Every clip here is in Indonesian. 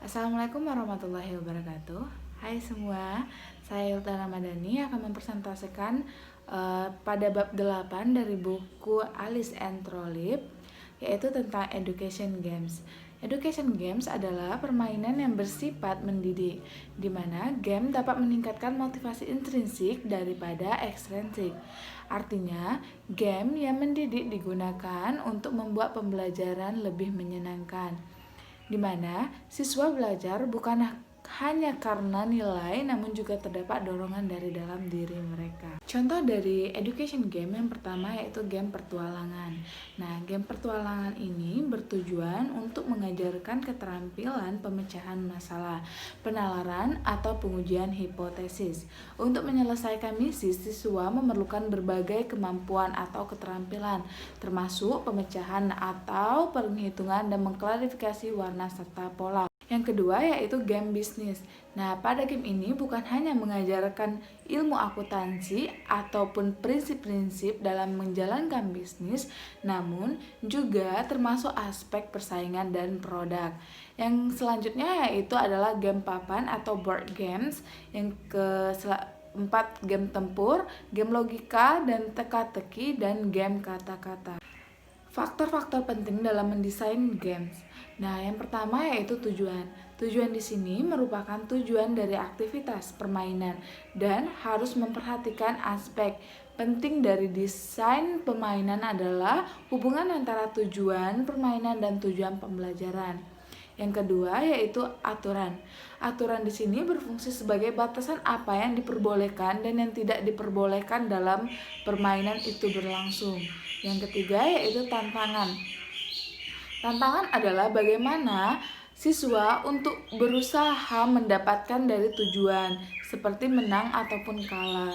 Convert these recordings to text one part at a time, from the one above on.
Assalamualaikum warahmatullahi wabarakatuh. Hai semua, saya Hilda Ramadhani akan mempresentasikan pada bab 8 dari buku Alice and Trollip, yaitu tentang education games. Education games adalah permainan yang bersifat mendidik, di mana game dapat meningkatkan motivasi intrinsik daripada ekstrinsik. Artinya, game yang mendidik digunakan untuk membuat pembelajaran lebih menyenangkan, di mana siswa belajar bukan hanya karena nilai, namun juga terdapat dorongan dari dalam diri mereka. Contoh dari education game yang pertama yaitu game petualangan. Nah, game petualangan ini bertujuan untuk mengajarkan keterampilan pemecahan masalah, penalaran atau pengujian hipotesis. Untuk menyelesaikan misi, siswa memerlukan berbagai kemampuan atau keterampilan, termasuk pemecahan atau penghitungan dan mengklarifikasi warna serta pola. Yang kedua yaitu game bisnis. Nah, pada game ini bukan hanya mengajarkan ilmu akuntansi ataupun prinsip-prinsip dalam menjalankan bisnis, namun juga termasuk aspek persaingan dan produk. Yang selanjutnya yaitu adalah game papan atau board games. Yang keempat game tempur, game logika dan teka-teki, dan game kata-kata. Faktor-faktor penting dalam mendesain games. Nah, yang pertama yaitu tujuan. Tujuan di sini merupakan tujuan dari aktivitas permainan dan harus memperhatikan aspek penting dari desain permainan adalah hubungan antara tujuan permainan dan tujuan pembelajaran. Yang kedua yaitu aturan. Aturan di sini berfungsi sebagai batasan apa yang diperbolehkan dan yang tidak diperbolehkan dalam permainan itu berlangsung. Yang ketiga yaitu tantangan. Tantangan adalah bagaimana siswa untuk berusaha mendapatkan dari tujuan, seperti menang ataupun kalah.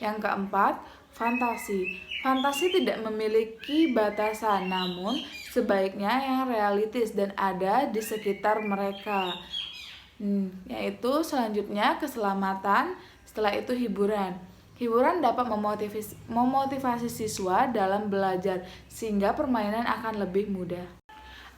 Yang keempat, fantasi. Fantasi tidak memiliki batasan, namun sebaiknya yang realistis dan ada di sekitar mereka. Yaitu selanjutnya keselamatan, setelah itu hiburan. Hiburan dapat memotivasi siswa dalam belajar sehingga permainan akan lebih mudah.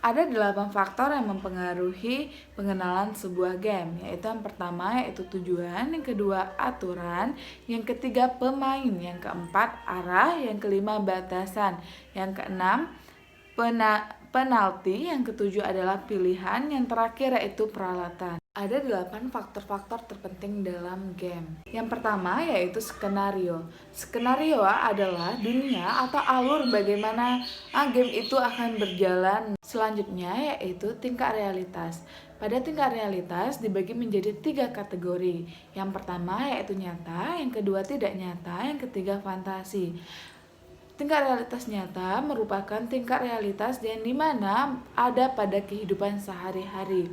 Ada 8 faktor yang mempengaruhi pengenalan sebuah game, yaitu yang pertama yaitu tujuan, yang kedua aturan, yang ketiga pemain, yang keempat arah, yang kelima batasan, yang keenam penalti, yang ketujuh adalah pilihan, yang terakhir yaitu peralatan. Ada 8 faktor-faktor terpenting dalam game. Yang pertama yaitu skenario. Skenario adalah dunia atau alur bagaimana game itu akan berjalan. Selanjutnya yaitu tingkat realitas. Pada tingkat realitas dibagi menjadi 3 kategori. Yang pertama yaitu nyata, yang kedua tidak nyata, yang ketiga fantasi. Tingkat realitas nyata merupakan tingkat realitas yang dimana ada pada kehidupan sehari-hari.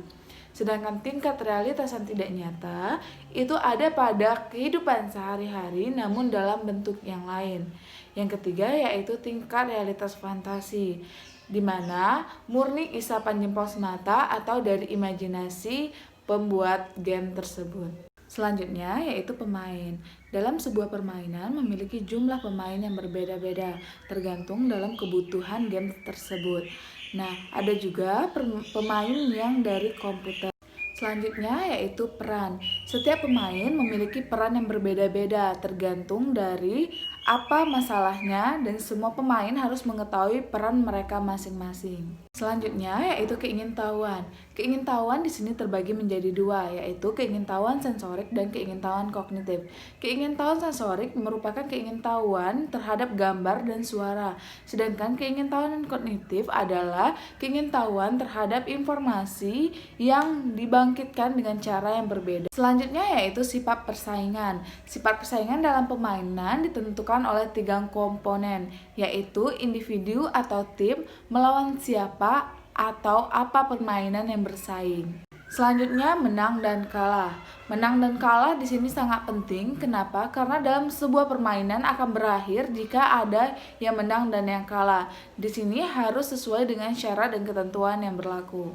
Sedangkan tingkat realitas yang tidak nyata itu ada pada kehidupan sehari-hari namun dalam bentuk yang lain. Yang ketiga yaitu tingkat realitas fantasi, di mana murni isapan jempol semata atau dari imajinasi pembuat game tersebut. Selanjutnya yaitu pemain. Dalam sebuah permainan memiliki jumlah pemain yang berbeda-beda tergantung dalam kebutuhan game tersebut. Nah, ada juga pemain yang dari komputer. Selanjutnya yaitu peran. Setiap pemain memiliki peran yang berbeda-beda tergantung dari apa masalahnya dan semua pemain harus mengetahui peran mereka masing-masing. Selanjutnya yaitu keingintahuan. Keingintahuan di sini terbagi menjadi 2, yaitu keingintahuan sensorik dan keingintahuan kognitif. Keingintahuan sensorik merupakan keingintahuan terhadap gambar dan suara, sedangkan keingintahuan kognitif adalah keingintahuan terhadap informasi yang dibangkitkan dengan cara yang berbeda. Selanjutnya yaitu sifat persaingan. Sifat persaingan dalam permainan ditentukan oleh 3 komponen, yaitu individu atau tim melawan siapa atau apa permainan yang bersaing. Selanjutnya menang dan kalah. Menang dan kalah di sini sangat penting. Kenapa? Karena dalam sebuah permainan akan berakhir jika ada yang menang dan yang kalah. Di sini harus sesuai dengan syarat dan ketentuan yang berlaku.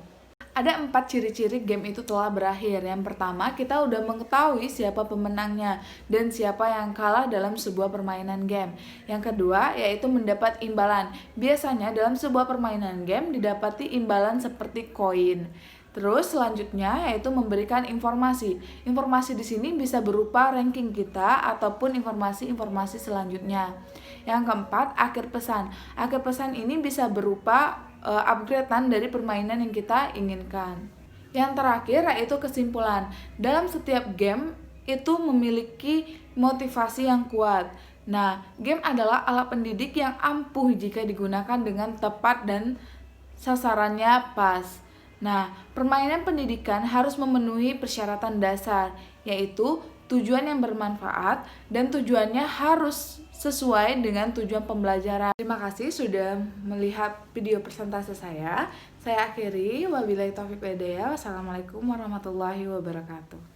Ada 4 ciri-ciri game itu telah berakhir. Yang pertama, kita udah mengetahui siapa pemenangnya dan siapa yang kalah dalam sebuah permainan game. Yang kedua, yaitu mendapat imbalan. Biasanya dalam sebuah permainan game didapati imbalan seperti koin. Terus selanjutnya yaitu memberikan informasi. Informasi di sini bisa berupa ranking kita ataupun informasi-informasi selanjutnya. Yang keempat, akhir pesan. Akhir pesan ini bisa berupa upgradean dari permainan yang kita inginkan. Yang terakhir yaitu kesimpulan. Dalam setiap game itu memiliki motivasi yang kuat. Nah, game adalah alat pendidik yang ampuh jika digunakan dengan tepat dan sasarannya pas. Nah, permainan pendidikan harus memenuhi persyaratan dasar, yaitu tujuan yang bermanfaat dan tujuannya harus sesuai dengan tujuan pembelajaran. Terima kasih sudah melihat video presentasi saya. Saya akhiri, wabillahi taufiq wal hidayah. Wassalamualaikum warahmatullahi wabarakatuh.